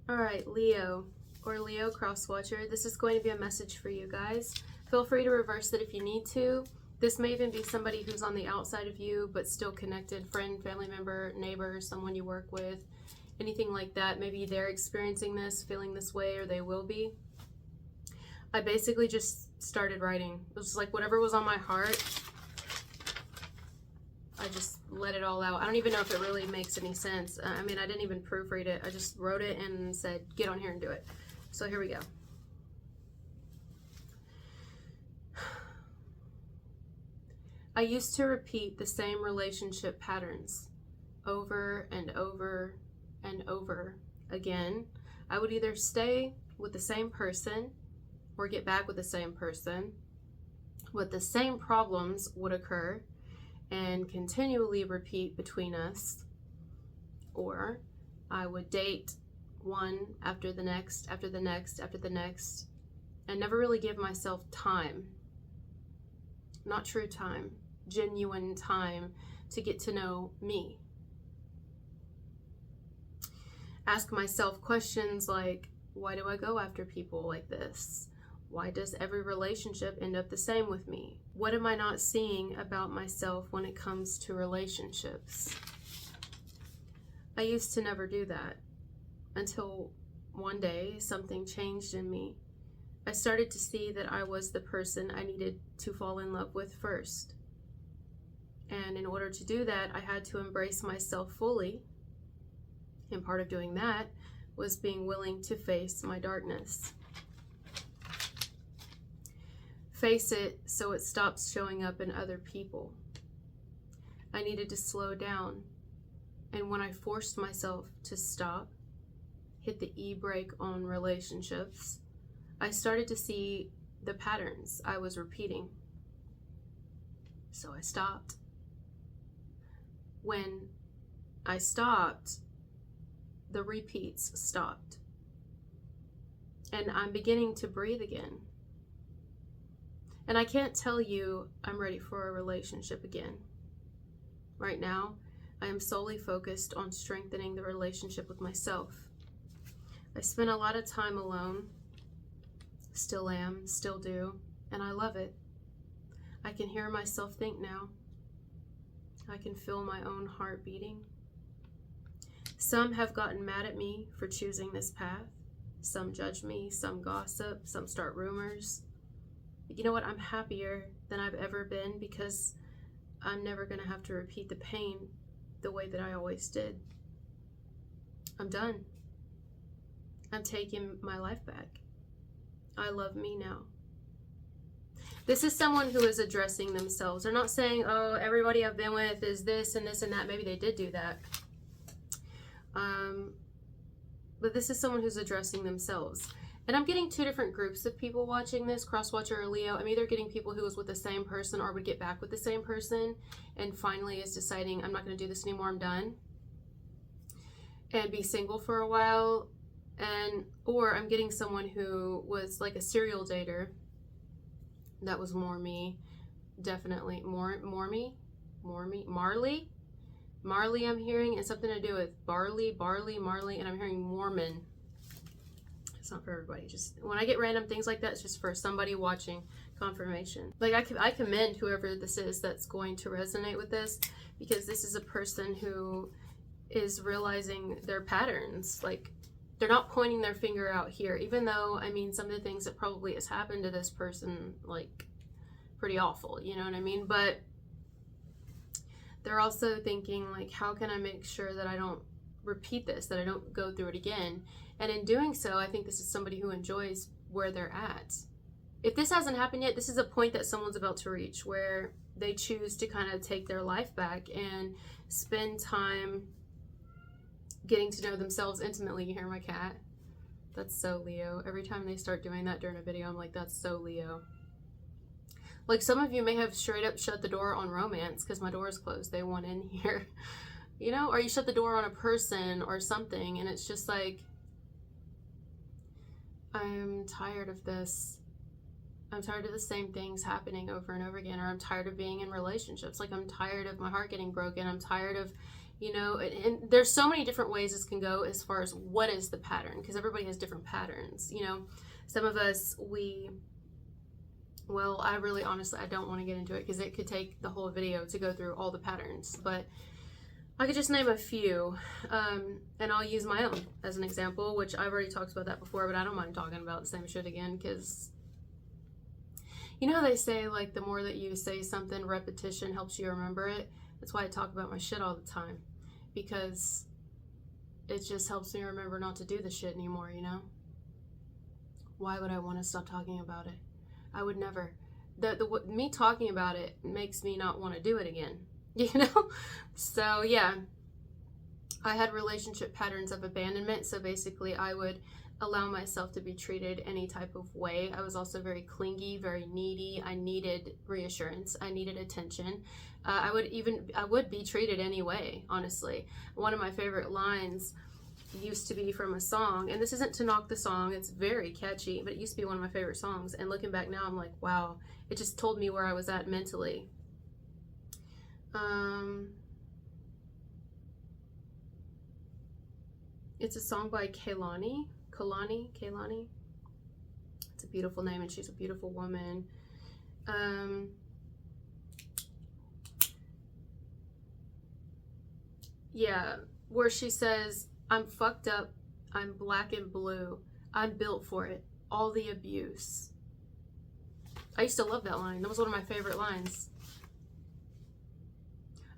Alright, Leo or Leo cross watcher, this is going to be a message for you guys. Feel free to reverse it if you need to. This may even be somebody who's on the outside of you but still connected, friend, family member, neighbor, someone you work with, anything like that. Maybe they're experiencing this, feeling this way, or they will be. I basically just started writing. It was like whatever was on my heart, I just let it all out. I don't even know if it really makes any sense. I mean, I didn't even proofread it. I just wrote it and said, get on here and do it. So here we go. I used to repeat the same relationship patterns over and over and over again. I would either stay with the same person or get back with the same person, but the same problems would occur and continually repeat between us. Or I would date one after the next, after the next, after the next, and never really give myself time. Not true time, genuine time to get to know me. Ask myself questions like, why do I go after people like this? Why does every relationship end up the same with me? What am I not seeing about myself when it comes to relationships? I used to never do that until one day something changed in me. I started to see that I was the person I needed to fall in love with first. And in order to do that, I had to embrace myself fully. And part of doing that was being willing to face my darkness. Face it so it stops showing up in other people. I needed to slow down. And when I forced myself to stop, hit the e-brake on relationships, I started to see the patterns I was repeating. So I stopped. When I stopped, the repeats stopped. And I'm beginning to breathe again. And I can't tell you I'm ready for a relationship again. Right now, I am solely focused on strengthening the relationship with myself. I spent a lot of time alone, still am, still do, and I love it. I can hear myself think now. I can feel my own heart beating. Some have gotten mad at me for choosing this path. Some judge me, some gossip, some start rumors. But you know what? I'm happier than I've ever been because I'm never going to have to repeat the pain the way that I always did. I'm done. I'm taking my life back. I love me now. This is someone who is addressing themselves. They're not saying, oh, everybody I've been with is this and this and that. Maybe they did do that. But this is someone who's addressing themselves. And I'm getting two different groups of people watching this, cross-watcher or Leo. I'm either getting people who was with the same person or would get back with the same person and finally is deciding, I'm not going to do this anymore, I'm done. And be single for a while. Or I'm getting someone who was like a serial dater. That was more me. Definitely. More me. Marley. Marley I'm hearing, and something to do with Marley, and I'm hearing Mormon. It's not for everybody. Just when I get random things like that, it's just for somebody watching confirmation. Like I commend whoever this is that's going to resonate with this, because this is a person who is realizing their patterns. Like they're not pointing their finger out here, even though, I mean, some of the things that probably has happened to this person, like pretty awful, you know what I mean? But they're also thinking like, how can I make sure that I don't repeat this, that I don't go through it again? And in doing so, I think this is somebody who enjoys where they're at. If this hasn't happened yet, this is a point that someone's about to reach where they choose to kind of take their life back and spend time getting to know themselves intimately. You hear my cat? That's so Leo. Every time they start doing that during a video, I'm like, that's so Leo. Like some of you may have straight up shut the door on romance because my door is closed. They want in here, you know, or you shut the door on a person or something. And it's just like, I'm tired of this. I'm tired of the same things happening over and over again, or I'm tired of being in relationships. Like I'm tired of my heart getting broken. I'm tired of, You know, and there's so many different ways this can go as far as what is the pattern, because everybody has different patterns. You know, some of us, well, I really honestly, I don't want to get into it because it could take the whole video to go through all the patterns, but I could just name a few, and I'll use my own as an example, which I've already talked about that before, but I don't mind talking about the same shit again, because you know how they say, like, the more that you say something, repetition helps you remember it. That's why I talk about my shit all the time, because it just helps me remember not to do the shit anymore, you know? Why would I want to stop talking about it? I would never. Me talking about it makes me not want to do it again. You know? So yeah, I had relationship patterns of abandonment. So basically I would allow myself to be treated any type of way. I was also very clingy, very needy. I needed reassurance. I needed attention. I would be treated anyway, honestly. One of my favorite lines used to be from a song, and this isn't to knock the song, it's very catchy, but it used to be one of my favorite songs, and looking back now, I'm like, wow, it just told me where I was at mentally. It's a song by Kehlani. It's a beautiful name, and she's a beautiful woman. Yeah, where she says, I'm fucked up, I'm black and blue, I'm built for it, all the abuse. I used to love that line. That was one of my favorite lines.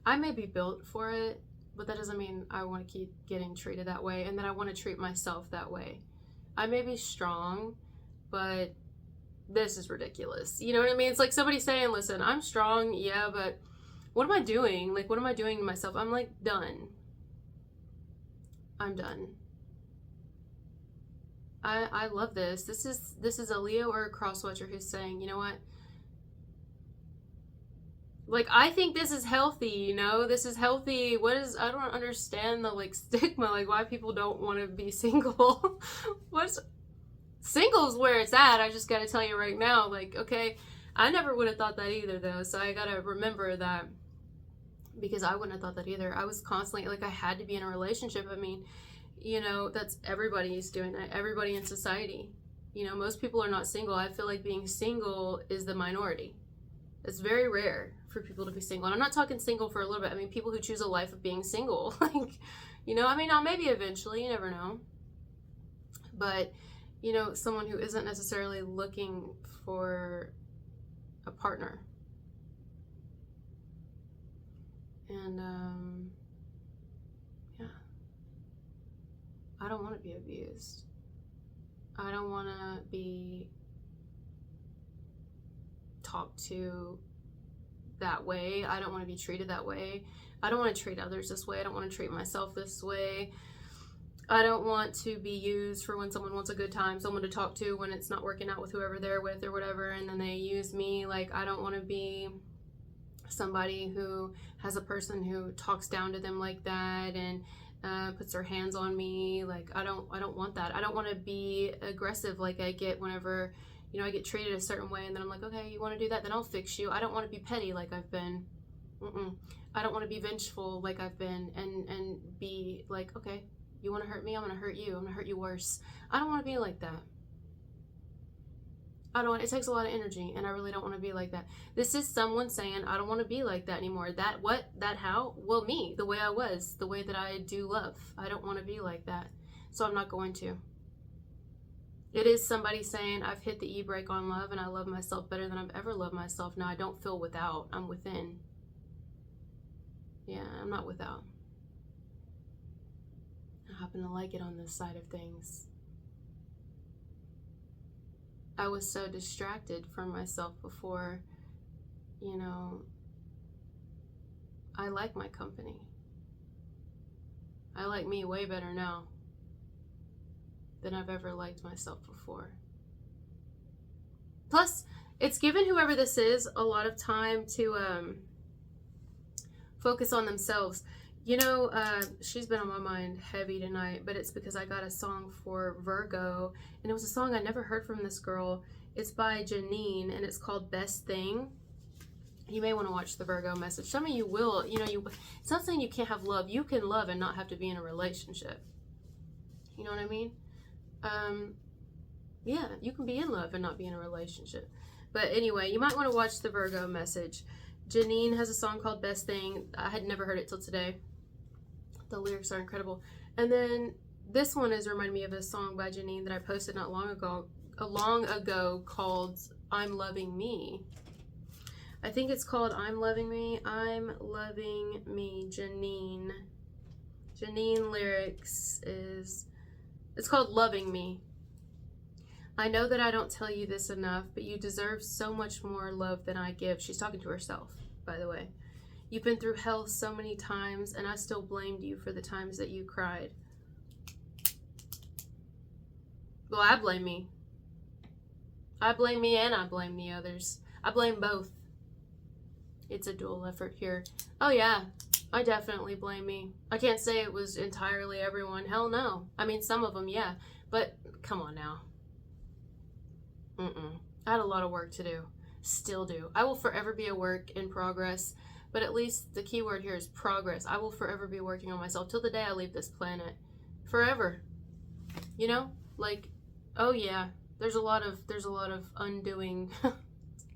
I may be built for it, but that doesn't mean I want to keep getting treated that way, and that I want to treat myself that way. I may be strong, but this is ridiculous. You know what I mean? It's like somebody saying, listen, I'm strong, yeah, but what am I doing? Like, what am I doing to myself? I'm like, done. I'm done. I love this. This is a Leo or a cross-watcher who's saying, you know what? Like, I think this is healthy, you know? This is healthy. I don't understand the, like, stigma, like, why people don't want to be single. Single's where it's at. I just gotta tell you right now, like, okay, I never would have thought that either, though, so I gotta remember that, because I wouldn't have thought that either. I was constantly, like, I had to be in a relationship. I mean, you know, that's everybody's doing that. Everybody in society. You know, most people are not single. I feel like being single is the minority. It's very rare for people to be single. And I'm not talking single for a little bit. I mean, people who choose a life of being single. Like, you know, I mean, now maybe eventually, you never know. But, you know, someone who isn't necessarily looking for a partner. And, yeah. I don't want to be abused. I don't want to be talked to that way. I don't want to be treated that way. I don't want to treat others this way. I don't want to treat myself this way. I don't want to be used for when someone wants a good time, someone to talk to when it's not working out with whoever they're with or whatever, and then they use me. Like, I don't want to be somebody who has a person who talks down to them like that and puts their hands on me. Like, I don't want that. I don't want to be aggressive like I get whenever, you know, I get treated a certain way, and then I'm like, okay, you want to do that, then I'll fix you. I don't want to be petty like I've been. I don't want to be vengeful like I've been, and be like, okay, you want to hurt me, I'm gonna hurt you. I'm gonna hurt you worse. I don't want to be like that. It takes a lot of energy, and I really don't want to be like that. This is someone saying, I don't want to be like that anymore. How? Well, me, the way I was, the way that I do love. I don't want to be like that. So I'm not going to. It is somebody saying, I've hit the e-brake on love, and I love myself better than I've ever loved myself. Now I don't feel without, I'm within. Yeah, I'm not without. I happen to like it on this side of things. I was so distracted from myself before, you know. I like my company. I like me way better now than I've ever liked myself before. Plus, it's given whoever this is a lot of time to focus on themselves. You know, she's been on my mind heavy tonight, but it's because I got a song for Virgo, and it was a song I never heard from this girl. It's by Janine, and it's called Best Thing. You may want to watch the Virgo message. Some of you will, you know, it's not saying you can't have love. You can love and not have to be in a relationship. You know what I mean? Yeah, you can be in love and not be in a relationship. But anyway, you might want to watch the Virgo message. Janine has a song called Best Thing. I had never heard it till today. The lyrics are incredible. And then this one is reminding me of a song by Janine that I posted not long ago called I'm Loving Me. I think it's called I'm Loving Me. I'm Loving Me, Janine. Janine lyrics is, it's called Loving Me. I know that I don't tell you this enough, but you deserve so much more love than I give. She's talking to herself, by the way. You've been through hell so many times, and I still blamed you for the times that you cried. Well, I blame me. I blame me and I blame the others. I blame both. It's a dual effort here. Oh yeah, I definitely blame me. I can't say it was entirely everyone. Hell no. I mean, some of them, yeah. But come on now. I had a lot of work to do. Still do. I will forever be a work in progress. But at least the key word here is progress. I will forever be working on myself till the day I leave this planet. Forever. You know? Like, oh yeah. There's a lot of undoing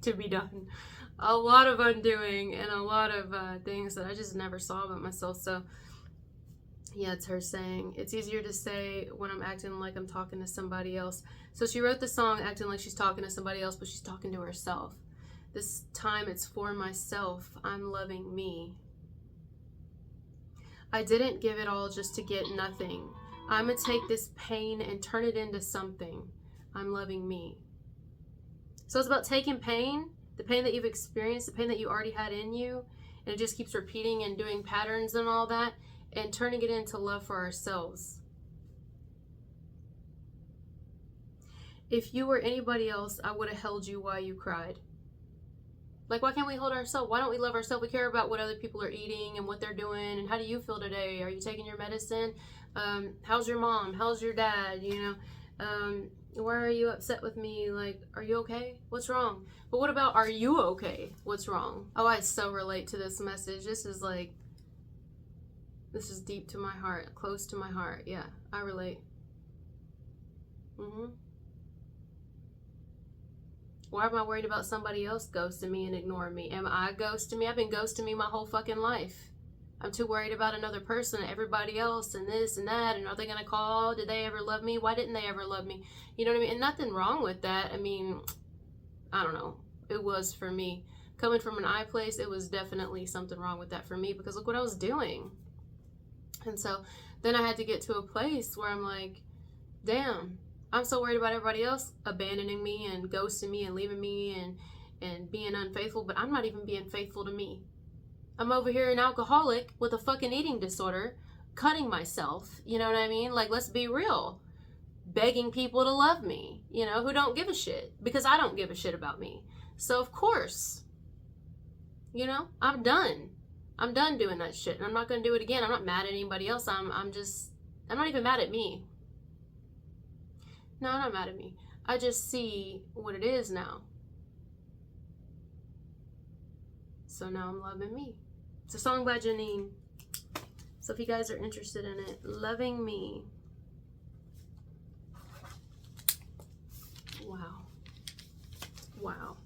to be done. A lot of undoing and a lot of things that I just never saw about myself. So yeah, it's her saying, it's easier to say when I'm acting like I'm talking to somebody else. So she wrote the song acting like she's talking to somebody else, but she's talking to herself. This time it's for myself. I'm loving me. I didn't give it all just to get nothing. I'm gonna take this pain and turn it into something. I'm loving me. So it's about taking pain, the pain that you've experienced, the pain that you already had in you, and it just keeps repeating and doing patterns and all that, and turning it into love for ourselves. If you were anybody else, I would have held you while you cried. Like, why can't we hold ourselves? Why don't we love ourselves? We care about what other people are eating and what they're doing, and how do you feel today? Are you taking your medicine? How's your mom? How's your dad? You know, why are you upset with me? Like, are you okay? What's wrong? But what about, are you okay? What's wrong? Oh, I so relate to this message. This is like, this is deep to my heart, close to my heart. Yeah, I relate. Why am I worried about somebody else ghosting me and ignoring me? Am I ghosting me? I've been ghosting me my whole fucking life. I'm too worried about another person and everybody else and this and that. And are they going to call? Did they ever love me? Why didn't they ever love me? You know what I mean? And nothing wrong with that. I mean, I don't know. It was for me. Coming from an I place, it was definitely something wrong with that for me, because look what I was doing. And so then I had to get to a place where I'm like, damn, I'm so worried about everybody else abandoning me and ghosting me and leaving me and being unfaithful, but I'm not even being faithful to me. I'm over here an alcoholic with a fucking eating disorder, cutting myself, you know what I mean? Like, let's be real. Begging people to love me, you know, who don't give a shit, because I don't give a shit about me. So of course, you know, I'm done. I'm done doing that shit, and I'm not going to do it again. I'm not mad at anybody else. I'm not even mad at me. No, I'm not mad at me. I just see what it is now. So now I'm loving me. It's a song by Janine. So if you guys are interested in it, Loving Me. Wow. Wow.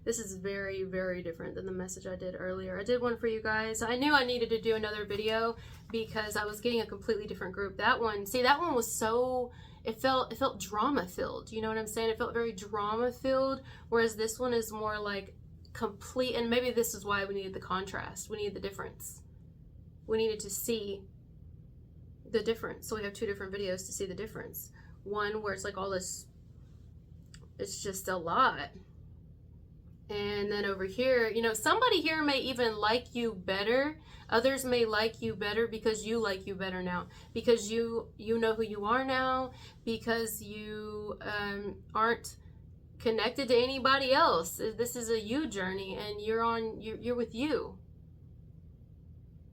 This is very, very different than the message I did earlier. I did one for you guys. I knew I needed to do another video because I was getting a completely different group. That one, see, that one was so, it felt drama filled. You know what I'm saying? It felt very drama filled, whereas this one is more like complete. And maybe this is why we needed the contrast. We needed the difference. We needed to see the difference. So we have two different videos to see the difference. One where it's like all this, it's just a lot. And then over here, you know, somebody here may even like you better. Others may like you better because you like you better now. Because you know who you are now. Because you aren't connected to anybody else. This is a you journey, and you're with you.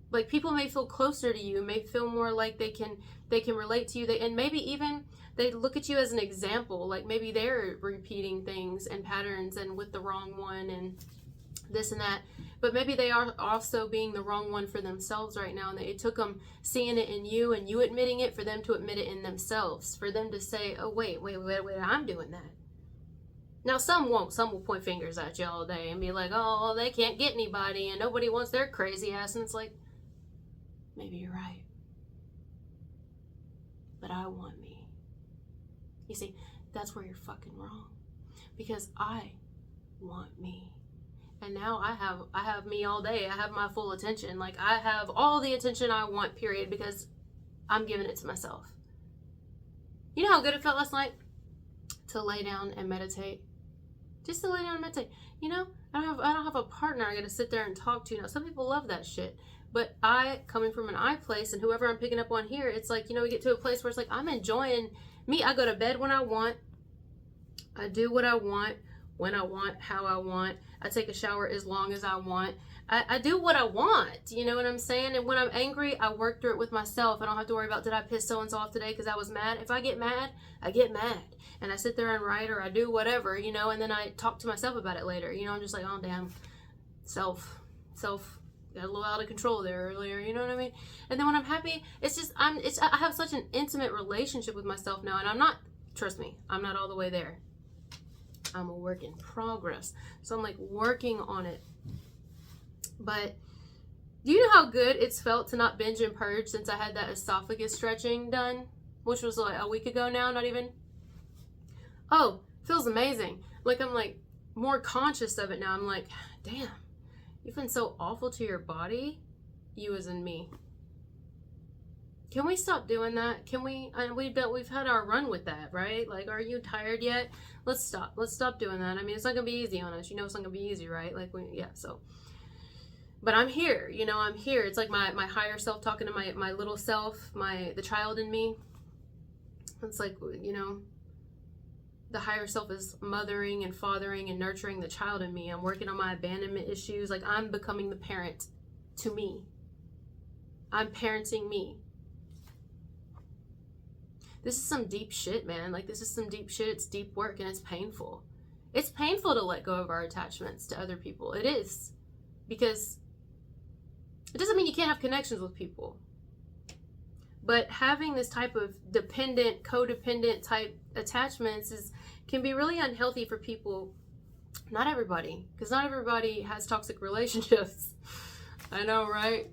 Like, people may feel closer to you, may feel more like they can relate to you. And maybe even they look at you as an example. Like, maybe they're repeating things and patterns and with the wrong one. And this and that. But maybe they are also being the wrong one for themselves right now, and it took them seeing it in you and you admitting it for them to admit it in themselves, for them to say, oh, wait, I'm doing that. Now, some won't. Some will point fingers at you all day and be like, oh, they can't get anybody and nobody wants their crazy ass. And it's like, maybe you're right. But I want me. You see, that's where you're fucking wrong. Because I want me. And now I have me all day. I have my full attention. Like, I have all the attention I want, period, because I'm giving it to myself. You know how good it felt last night to lay down and meditate? Just to lay down and meditate. You know, I don't have a partner I gotta sit there and talk to. You know, some people love that shit. But I, coming from an I place, and whoever I'm picking up on here, it's like, you know, we get to a place where it's like, I'm enjoying me. I go to bed when I want. I do what I want, when I want, how I want. I take a shower as long as I want. I do what I want, you know what I'm saying? And when I'm angry, I work through it with myself. I don't have to worry about, did I piss so-and-so off today because I was mad? If I get mad, I get mad. And I sit there and write, or I do whatever, you know, and then I talk to myself about it later. You know, I'm just like, oh, damn, self, got a little out of control there earlier, you know what I mean? And then when I'm happy, it's just, I have such an intimate relationship with myself now, and I'm not, trust me, I'm not all the way there. I'm a work in progress. So I'm like working on it. But do you know how good it's felt to not binge and purge since I had that esophagus stretching done? Which was like a week ago now, not even. Oh, feels amazing. Like I'm like more conscious of it now. I'm like, damn, you've been so awful to your body. You as in me. Can we stop doing that? Can we? We've had our run with that, right? Like, are you tired yet? Let's stop. Let's stop doing that. I mean, it's not gonna be easy on us. You know, it's not gonna be easy, right? Like, so. But I'm here. You know, I'm here. It's like my higher self talking to my little self, the child in me. It's like, you know, the higher self is mothering and fathering and nurturing the child in me. I'm working on my abandonment issues. Like, I'm becoming the parent to me. I'm parenting me. This is some deep shit, man. Like, this is some deep shit. It's deep work, and it's painful. It's painful to let go of our attachments to other people. It is. Because it doesn't mean you can't have connections with people. But having this type of dependent, codependent type attachments can be really unhealthy for people. Not everybody. Because not everybody has toxic relationships. I know, right?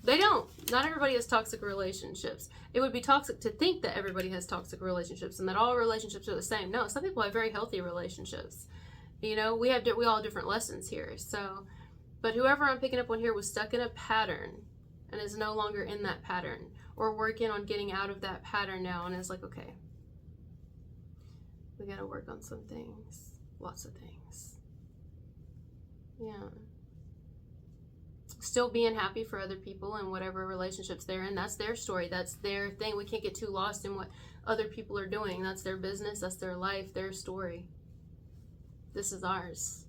They don't. Not everybody has toxic relationships. It would be toxic to think that everybody has toxic relationships and that all relationships are the same. No, some people have very healthy relationships. You know, we all have different lessons here. So, but whoever I'm picking up on here was stuck in a pattern and is no longer in that pattern, or working on getting out of that pattern now, and is like, okay, we gotta work on some things. Lots of things. Yeah. Still being happy for other people and whatever relationships they're in. That's their story. That's their thing. We can't get too lost in what other people are doing. That's their business. That's their life, their story. This is ours.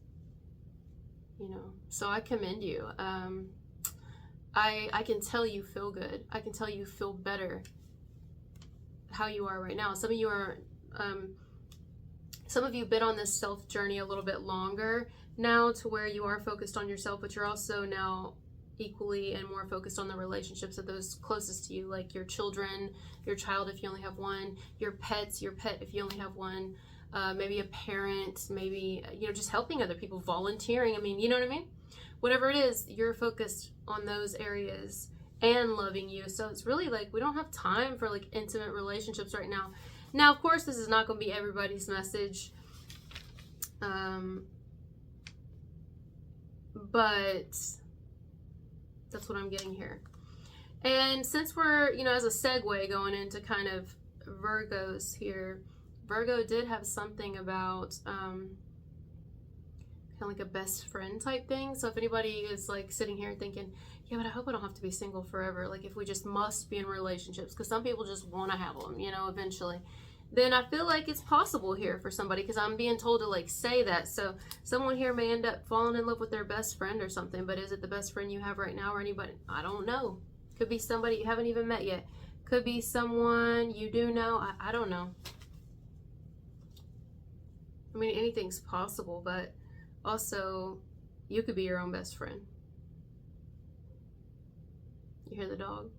You know, so I commend you. I can tell you feel good. I can tell you feel better how you are right now. Some of you are, some of you have been on this self journey a little bit longer now, to where you are focused on yourself, but you're also now equally and more focused on the relationships of those closest to you, like your children, your child if you only have one, your pet if you only have one, maybe a parent, maybe, you know, just helping other people, volunteering. I mean, you know what I mean? Whatever it is, you're focused on those areas and loving you. So it's really like, we don't have time for like intimate relationships right now. Now, of course, this is not going to be everybody's message. But that's what I'm getting here. And since we're, you know, as a segue going into kind of Virgos here, Virgo did have something about kind of like a best friend type thing. So if anybody is like sitting here thinking, yeah, but I hope I don't have to be single forever, like if we just must be in relationships, because some people just want to have them, you know, eventually, then I feel like it's possible here for somebody, because I'm being told to like say that. So someone here may end up falling in love with their best friend or something, but is it the best friend you have right now, or anybody? I don't know. Could be somebody you haven't even met yet. Could be someone you do know. I don't know. I mean, anything's possible, but also You could be your own best friend. You hear the dog?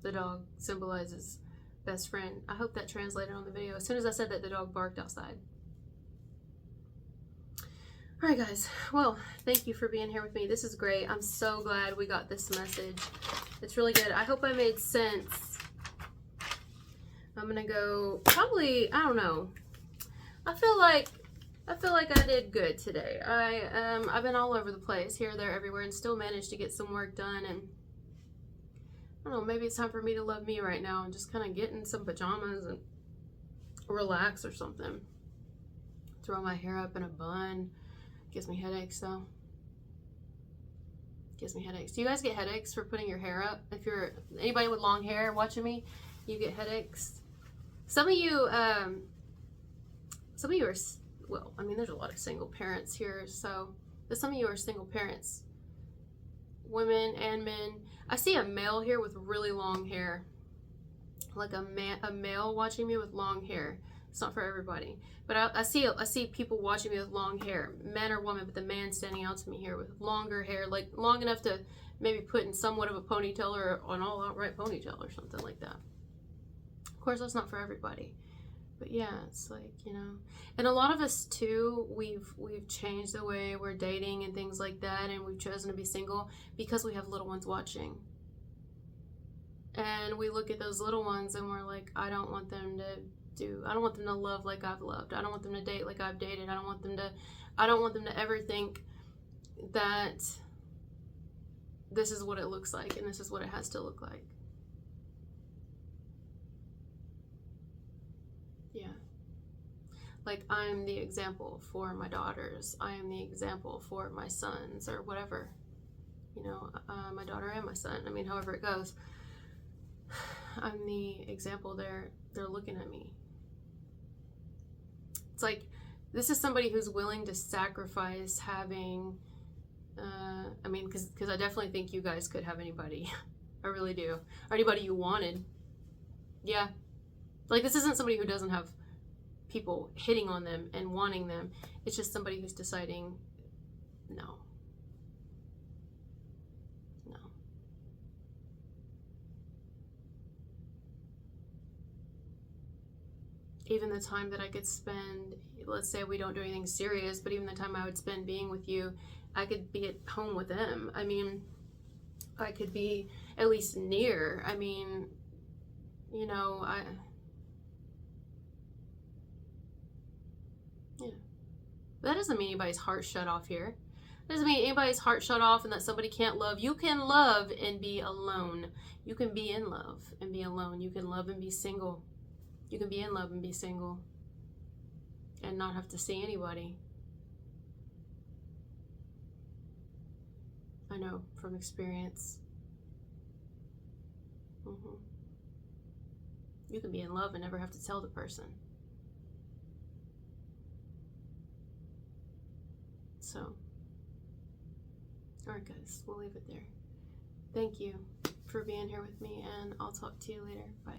The dog symbolizes best friend. I hope that translated on the video. As soon as I said that, the dog barked outside. All right, guys. Well, thank you for being here with me. This is great. I'm so glad we got this message. It's really good. I hope I made sense. I'm gonna go probably, I don't know. I feel like I did good today. I've been all over the place, here, there, everywhere, and still managed to get some work done. And I don't know, maybe it's time for me to love me right now and just kind of get in some pajamas and relax or something. Throw my hair up in a bun. Gives me headaches though. Gives me headaches. Do you guys get headaches for putting your hair up? If you're anybody with long hair watching me, you get headaches. Some of you are, well, I mean, there's a lot of single parents here, so, but some of you are single parents, women and men. I see a male here with really long hair, like a male watching me with long hair. It's not for everybody, but I see people watching me with long hair, men or women, but the man standing out to me here with longer hair, like long enough to maybe put in somewhat of a ponytail or an all-out right ponytail or something like that. Of course, that's not for everybody, but yeah, it's like, you know. And a lot of us too, we've changed the way we're dating and things like that, and we've chosen to be single because we have little ones watching. And we look at those little ones and we're like, I don't want them to love like I've loved. I don't want them to date like I've dated. I don't want them to ever think that this is what it looks like and this is what it has to look like. Yeah. Like, I'm the example for my daughters. I am the example for my sons or whatever. You know, my daughter and my son. I mean, however it goes. I'm the example. They're looking at me. It's like, this is somebody who's willing to sacrifice having, I mean, because I definitely think you guys could have anybody. I really do. Or anybody you wanted. Yeah. Like, this isn't somebody who doesn't have people hitting on them and wanting them. It's just somebody who's deciding, no. No. Even the time that I could spend, let's say we don't do anything serious, but even the time I would spend being with you, I could be at home with them. I mean, I could be at least near. I mean, you know, yeah. But that doesn't mean anybody's heart shut off here. That doesn't mean anybody's heart shut off and that somebody can't love. You can love and be alone. You can be in love and be alone. You can love and be single. You can be in love and be single and not have to see anybody. I know from experience. You can be in love and never have to tell the person. So, alright guys, we'll leave it there. Thank you for being here with me, and I'll talk to you later. Bye.